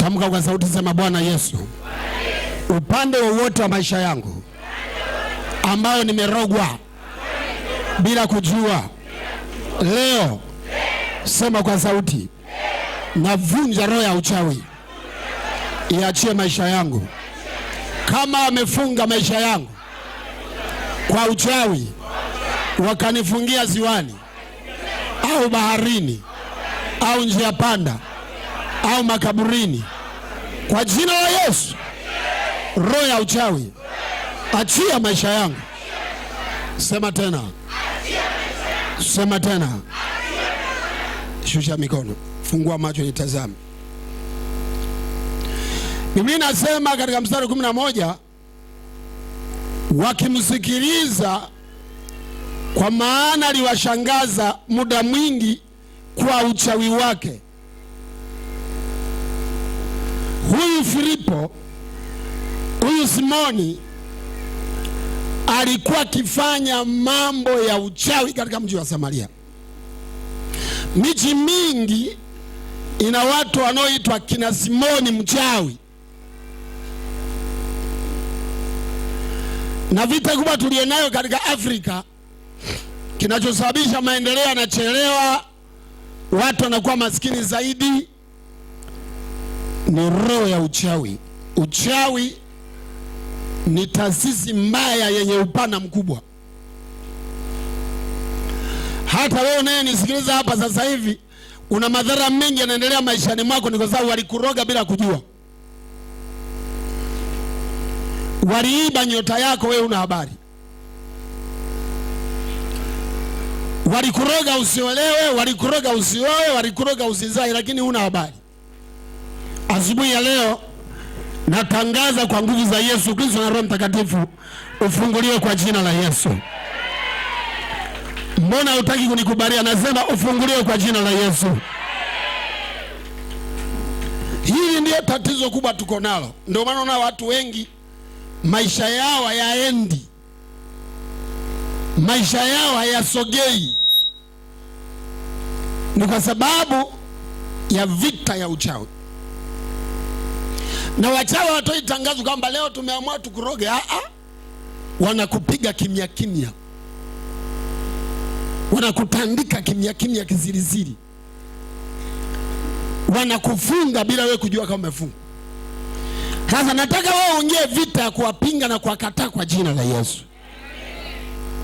Tamka kwa sauti, sema Bwana Yesu, upande wowote wa maisha yangu ambayo nimerogwa bila kujua, leo sema kwa sauti, navunja roho ya uchawi iachie maisha yangu. Kama wamefunga maisha yangu kwa uchawi, wakanifungia ziwani au baharini au njia panda au makaburini, kwa jina la Yesu, roho ya uchawi achia maisha yangu. Sema tena, sema tena. Shusha mikono, fungua macho nitazame. Biblia inasema katika mstari 11, wakimsikiliza kwa maana aliwashangaza muda mwingi kwa uchawi wake. Huyu Filipo, huyu Simoni alikuwa akifanya mambo ya uchawi katika mji wa Samaria. Miji mingi ina watu wanaoitwa kina Simoni mchawi. Na vita kubwa tulionayo katika Afrika, kinachosababisha maendeleo yanachelewa, watu wanakuwa maskini zaidi, ni roho ya uchawi. Uchawi ni taasisi mbaya yenye upana mkubwa. Hata wewe unayenisikiliza hapa sasa hivi, una madhara mengi yanaendelea maishani mwako, ni kwa sababu walikuroga bila kujua. Waliiba nyota yako, wewe una habari. Walikuroga usiolewe, walikuroga usioe, walikuroga usizae, lakini huna habari. Asubuhi ya leo natangaza kwa nguvu za Yesu Kristo na Roho Mtakatifu, ufunguliwe kwa jina la Yesu. Mbona hutaki kunikubalia? Nasema ufunguliwe kwa jina la Yesu. Hili ndio tatizo kubwa tuko nalo. Ndio maana unaona watu wengi maisha yao hayaendi, maisha yao hayasogei, ni kwa sababu ya vita ya uchawi. Na wachawi watoi tangazo kwamba leo tumeamua tukuroge. Wanakupiga kimya kimya, wanakutandika kimya kimya kiziriziri, wanakufunga bila wewe kujua kama umefunga. Sasa nataka wewe uongee vita ya kuwapinga na kuwakataa kwa jina la Yesu.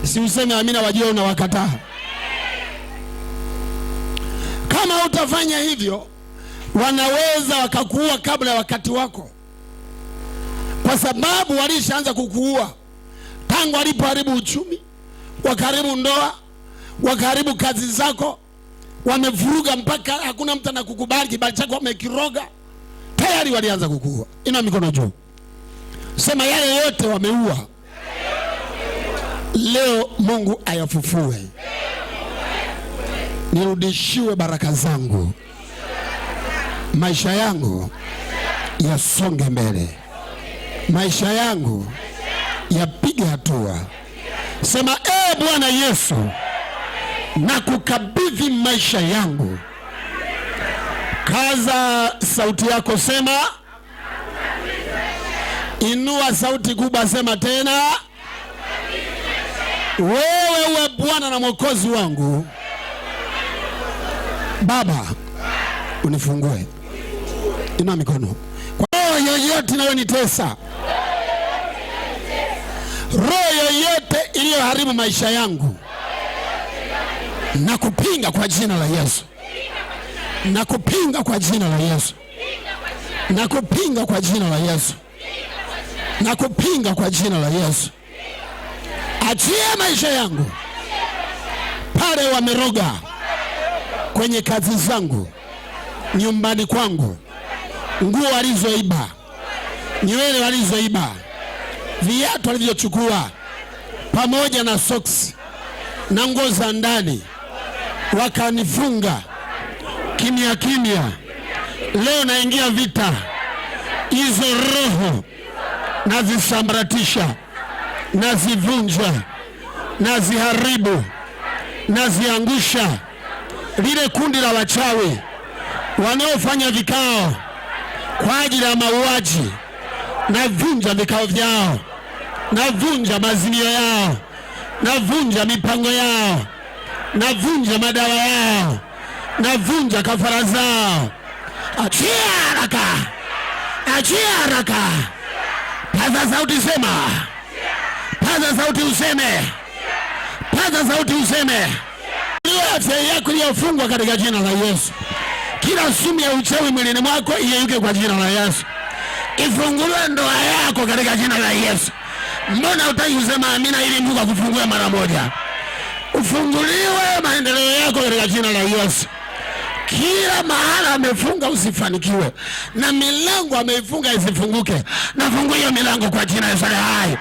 Si useme amina, wajua unawakataa. Kama utafanya hivyo, wanaweza wakakuua kabla ya wakati wako, kwa sababu walishaanza kukuua tangu walipoharibu uchumi, wakaharibu ndoa, wakaharibu kazi zako, wamevuruga mpaka hakuna mtu anakukubali, kibali chako wamekiroga, tayari walianza kukuua. Ina mikono juu, sema yale yote wameua, leo Mungu ayafufue, nirudishiwe baraka zangu, maisha yangu yasonge mbele, maisha yangu yapige hatua. Sema Bwana Yesu, nakukabidhi maisha yangu. Kaza sauti yako, sema. Inua sauti kubwa, sema tena. Wewe uwe Bwana na Mwokozi wangu. Baba, unifungue. Inua mikono. Kwa roho yoyote inayonitesa, roho yoyote iliyoharibu maisha yangu, nakupinga kwa jina la Yesu. Nakupinga kwa jina la Yesu. Nakupinga kwa jina la Yesu. Nakupinga kwa jina la Yesu. Achia maisha yangu pale wameroga, kwenye kazi zangu, nyumbani kwangu, nguo walizoiba, nywele walizoiba, viatu walivyochukua, pamoja na socks na nguo za ndani, wakanifunga kimya kimya. Leo naingia vita, hizo roho nazisambaratisha, nazivunja, naziharibu, naziangusha. Lile kundi la wachawi wanaofanya vikao kwa kwa ajili ya mauaji. Navunja vikao vyao, navunja maazimio yao, navunja mipango yao, navunja madawa yao, navunja kafara zao. Achia haraka, achia haraka. Paza sauti, sema. Paza sauti useme, paza sauti useme. Afya yako iliyofungwa katika jina la Yesu. Kila sumu ya uchawi mwilini mwako iyeyuke kwa jina la Yesu. Ifunguliwe ndoa yako katika jina la Yesu. Mbona hutaki kusema amina ili Mungu akufungue mara moja? Ufunguliwe maendeleo yako katika jina la Yesu. Kila mahala amefunga usifanikiwe, na milango ameifunga isifunguke, nafungua hiyo milango kwa jina la Yesu hai.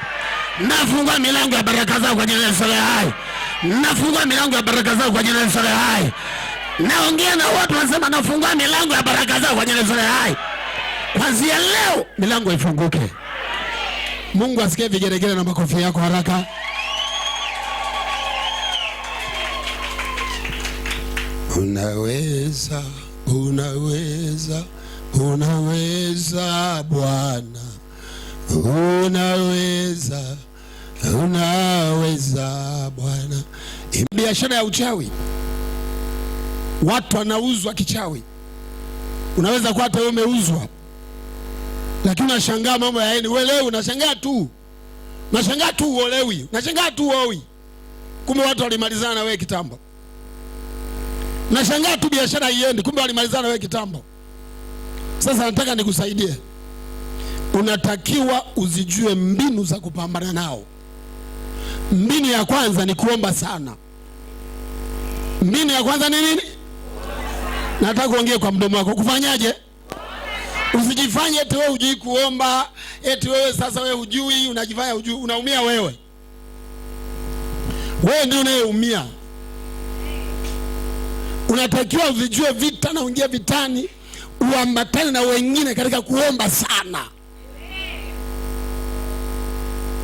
Nafungua milango ya baraka zako kwa jina la Yesu hai. Nafungua milango ya baraka zako kwa jina la Yesu hai. Naongea na watu wanasema nafungua milango ya baraka zako kwa jina la Yesu hai. Kuanzia leo milango ifunguke. Mungu asikie vigeregere na makofi yako haraka. Unaweza, unaweza, unaweza Bwana. Unaweza, unaweza Bwana. Biashara ya uchawi, watu wanauzwa kichawi. Unaweza kuwa hata wewe umeuzwa, lakini unashangaa mambo yaeni. Wewe leo unashangaa tu, unashangaa tu uolewi, unashangaa tu uoi, kumbe watu walimalizana na wewe kitambo. Unashangaa tu biashara haiendi, kumbe walimalizana na wewe kitambo. Sasa nataka nikusaidie. Unatakiwa uzijue mbinu za kupambana nao. Mbinu ya kwanza ni kuomba sana. Mbinu ya kwanza ni nini? Nataka kuongea kwa mdomo wako. Kufanyaje? Usijifanye eti wewe hujui kuomba, eti wewe sasa wewe hujui, unajifanya hujui, unaumia wewe. Wewe ndio unayeumia. Unatakiwa uzijue vita na uingie vitani, uambatane na wengine katika kuomba sana.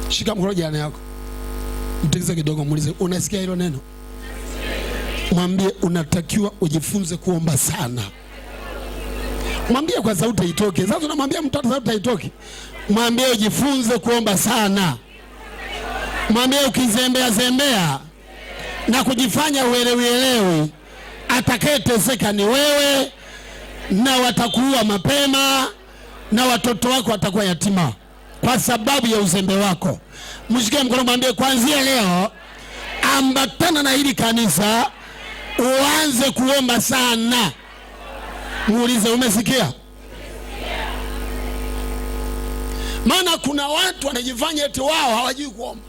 Shika mkono jirani yako, mtikise kidogo, muulize unasikia hilo neno? Mwambie unatakiwa ujifunze kuomba sana. Mwambie kwa sauti itoke. Sasa unamwambia mtoto sauti itoke. Mwambie ujifunze kuomba sana. Mwambie ukizembea zembea na kujifanya uelewi, atakayeteseka ni wewe, na watakuua mapema, na watoto wako watakuwa yatima kwa sababu ya uzembe wako. Mshike mkono, mwambie kuanzia leo ambatana na hili kanisa, uanze kuomba sana. Muulize umesikia? Maana kuna watu wanajifanya eti wao hawajui kuomba.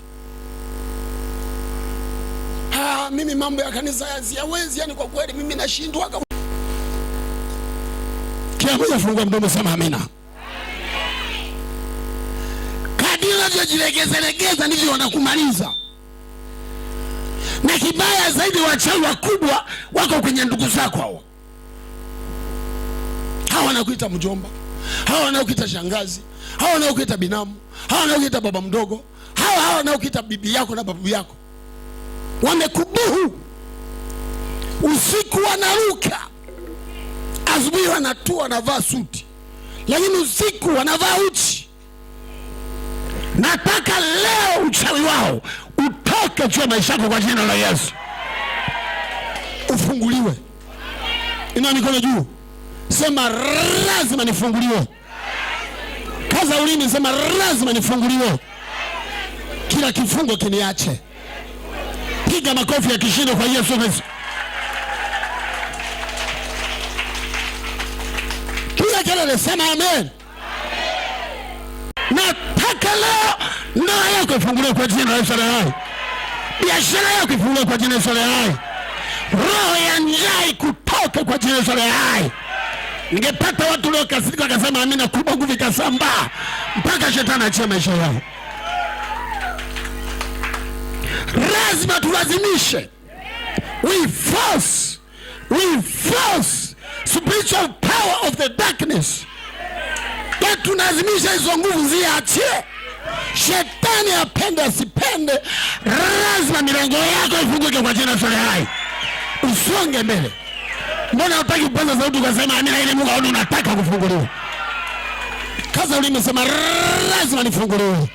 Mimi mambo ya kanisa siwezi, yani kwa kweli mimi nashindwa. Kila mmoja fungua mdomo, sema amina. Kadiri unavyojilegeza ndivyo wanakumaliza. Na kibaya zaidi, wachawi wakubwa wako kwenye ndugu zako hao. Hawa wanakuita mjomba, hawa wanakuita shangazi, hawa wanakuita binamu, hawa wanakuita baba mdogo, hawa wanakuita bibi yako na babu yako. Wamekubuhu. Usiku wanaruka, asubuhi wanatua wanavaa suti, lakini usiku wanavaa uchi. Nataka leo uchawi wao utoke juu ya maisha yako kwa jina la Yesu. Ufunguliwe. Ina mikono juu, sema lazima nifunguliwe. Kaza ulimi, sema lazima nifunguliwe. Kila kifungo kiniache. Piga makofi ya kishindo kwa Yesu Kristo. Piga kelele, sema amen. Nataka leo ndoa yako ifunguliwe kwa jina la Yesu hai. Biashara yako ifunguliwe kwa jina la Yesu hai. Roho ya njaa kutoka kwa jina la Yesu hai. Ningepata watu leo kasirika wakasema amina, kubwa nguvu ikasambaa mpaka shetani achie maisha yao. Lazima tulazimishe. We force spiritual power of the darkness. Ya tunalazimisha hizo nguvu ziachie. Shetani apende asipende, lazima milango yako ifunguke kwa jina la Yesu hai. Usonge mbele. Mbona hutaki kupaza sauti ukasema amina ili Mungu aone unataka kufunguliwa? Kaza ulimi, sema lazima nifunguliwe.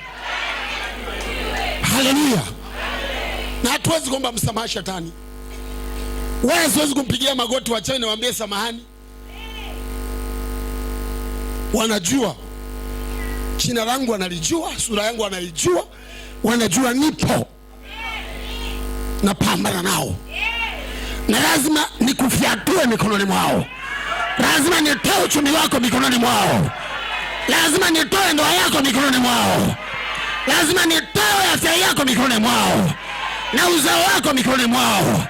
Haleluya. Na hatuwezi kuomba msamaha shetani. Wewe siwezi kumpigia magoti wachawi na waambie samahani. Wanajua jina langu, wanalijua sura yangu, wanalijua, wanajua nipo na pambana nao, na lazima nikufiatue mikononi mwao, lazima nitoe uchumi wako mikononi mwao, lazima nitoe ndoa yako mikononi mwao, lazima nitoe afya yako mikononi mwao na uzao wako mikononi mwao.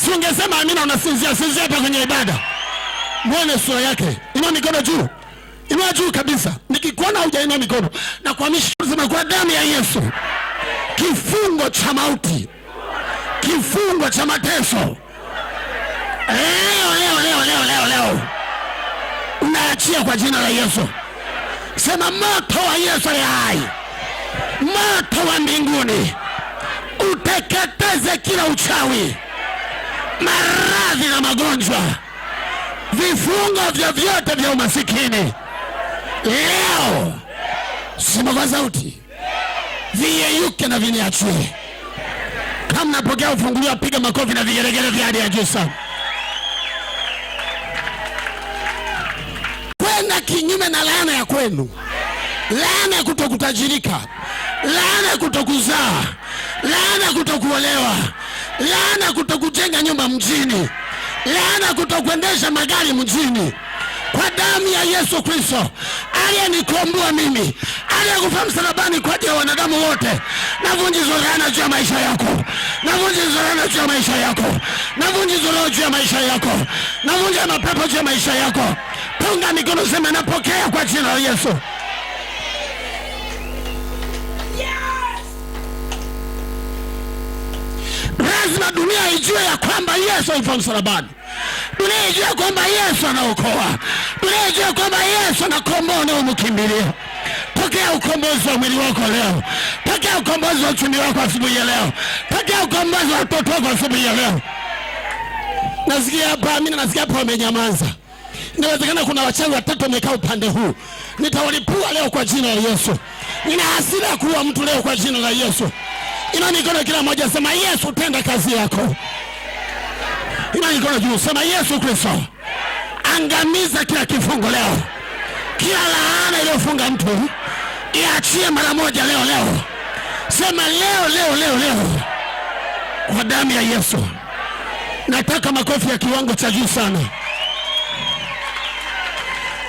Si ungesema amina? Unasinzia sinzia hapa kwenye ibada. Muone sura yake. Inua mikono juu. Inua juu kabisa. Nikikuona hujainua mikono na kuhamisha, sema kwa damu ya Yesu, kifungo cha mauti, kifungo cha mateso, leo unaachia kwa jina la Yesu. Sema moto wa Yesu aliye hai, moto wa mbinguni uteketeze kila uchawi, maradhi na magonjwa, vifungo vyovyote vya umasikini leo. Sema kwa sauti, viyeyuke na viniachie. Kama napokea ufunguliwa, piga makofi na vigeregere vya hadi ya juu sana. Kwenda kinyume na laana ya kwenu, laana ya kutokutajirika, laana ya kutokuzaa, laana ya kutokuolewa, laana ya kutokujenga nyumba mjini, laana ya kutokuendesha magari mjini, kwa damu ya Yesu Kristo aliyenikomboa mimi, aliyekufa msalabani kwa ajili ya wanadamu wote, navunja hizo laana juu ya maisha yako, navunja hizo laana juu ya maisha yako, navunja hizo roho juu ya maisha yako, navunja mapepo juu ya maisha yako. Punga mikono, sema napokea kwa jina la Yesu. Lazima dunia ijue ya kwamba Yesu alifa msalabani. Dunia ijue kwamba Yesu anaokoa. Dunia ijue kwamba Yesu anakomboa na umkimbilia. Pokea ukombozi wa mwili wako leo. Pokea ukombozi wa uchumi wako asubuhi ya leo. Pokea ukombozi wa watoto wako asubuhi ya leo. Nasikia hapa, mimi nasikia hapa wamenyamaza. Inawezekana kuna wachawi watatu wamekaa upande huu. Nitawalipua leo kwa jina la Yesu. Nina hasira kuua mtu leo kwa jina la Yesu. Ina mikono kila mmoja, sema Yesu tenda kazi yako. Ina mikono juu, sema Yesu Kristo angamiza kila kifungo leo. Kila laana iliyofunga mtu iachie mara moja leo. Sema leo kwa damu ya Yesu. Nataka makofi ya kiwango cha juu sana.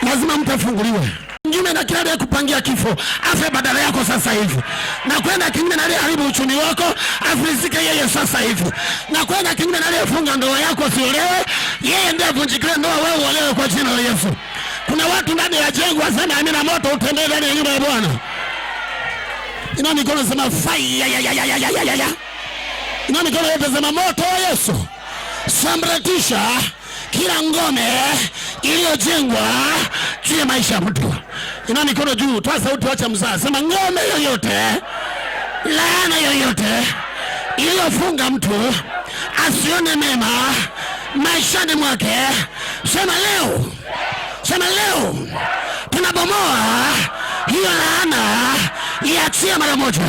Lazima mtafunguliwe. Kinyume na kile kupangia kifo, afe badala yako sasa hivi. Na kwenda kinyume na aliyeharibu uchumi wako, afrizike yeye sasa hivi. Na kwenda kinyume na aliyefunga ndoa yako siolewe, yeye ndiye avunjike ndoa, wewe uolewe kwa jina la Yesu. Kuna watu ndani ya jengo wasema amina, moto utembee ndani ya nyumba ya Bwana. Ina mikono, sema fire ya. Ina mikono yote, sema moto wa Yesu sambaratisha kila ngome iliyojengwa juu ya maisha ya mtu. Ina mikono juu, toa sauti, acha mzaa. Sema ngome yoyote, laana yoyote iliyofunga mtu asione mema maishani mwake, sema leo tunabomoa hiyo laana, iachie mara moja.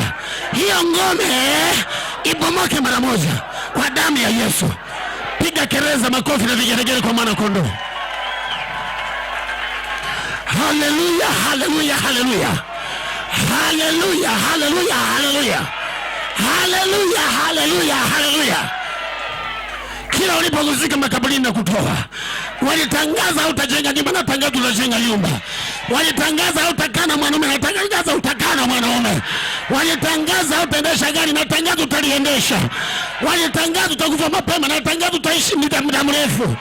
Hiyo ngome ibomoke mara moja kwa damu ya Yesu. Piga kelele, makofi na vigeregere kwa mwana kondoo. Haleluya, haleluya, haleluya. Haleluya, haleluya, haleluya. Haleluya, haleluya, haleluya. Kila ulipoguzika makaburini na kutoa, walitangaza utajenga nyumba, na tangaza utajenga nyumba. Walitangaza utakana mwanaume, na tangaza utakana mwanaume. Walitangaza utaendesha gari, na tangaza utaliendesha. Walitangaza utakufa mapema, na tangaza utaishi muda mrefu.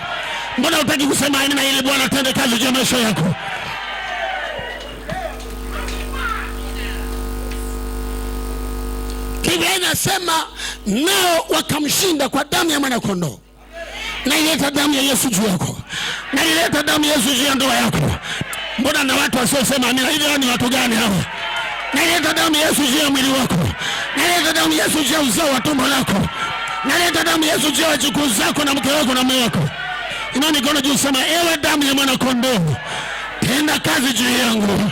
Mbona utaki kusema amina ili Bwana atende kazi juu ya maisha yako? Biblia inasema nao wakamshinda kwa damu ya mwana kondoo. Na ileta damu ya Yesu juu yako. Na ileta damu ya Yesu juu ya ndoa yako. Mbona na watu wasiosema amina, hivi ni watu gani hawa? Na ileta damu ya Yesu juu ya mwili wako. Na ileta damu ya Yesu juu ya uzao wa tumbo lako. Na ileta damu ya Yesu juu ya wajukuu zako na mke wako na mume wako. Ina mikono juu, sema ewe damu ya mwana kondoo tenda kazi juu yangu,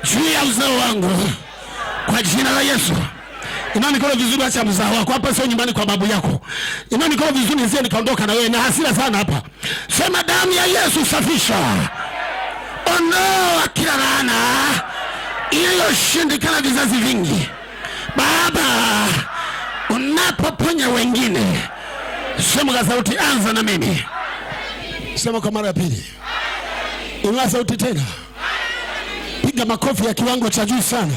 juu ya uzao wangu, kwa jina la Yesu. Inua mikono vizuri, acha mzao wako hapa, sio nyumbani kwa babu yako. Inua mikono vizuri, nisije nikaondoka na wewe na hasira sana hapa. Sema, damu ya Yesu safisha, ondoa kila laana iliyoshindikana vizazi vingi. Baba, unapoponya wengine, sema kwa sauti, anza na mimi. Sema kwa mara ya pili. Inua sauti tena, piga makofi ya kiwango cha juu sana.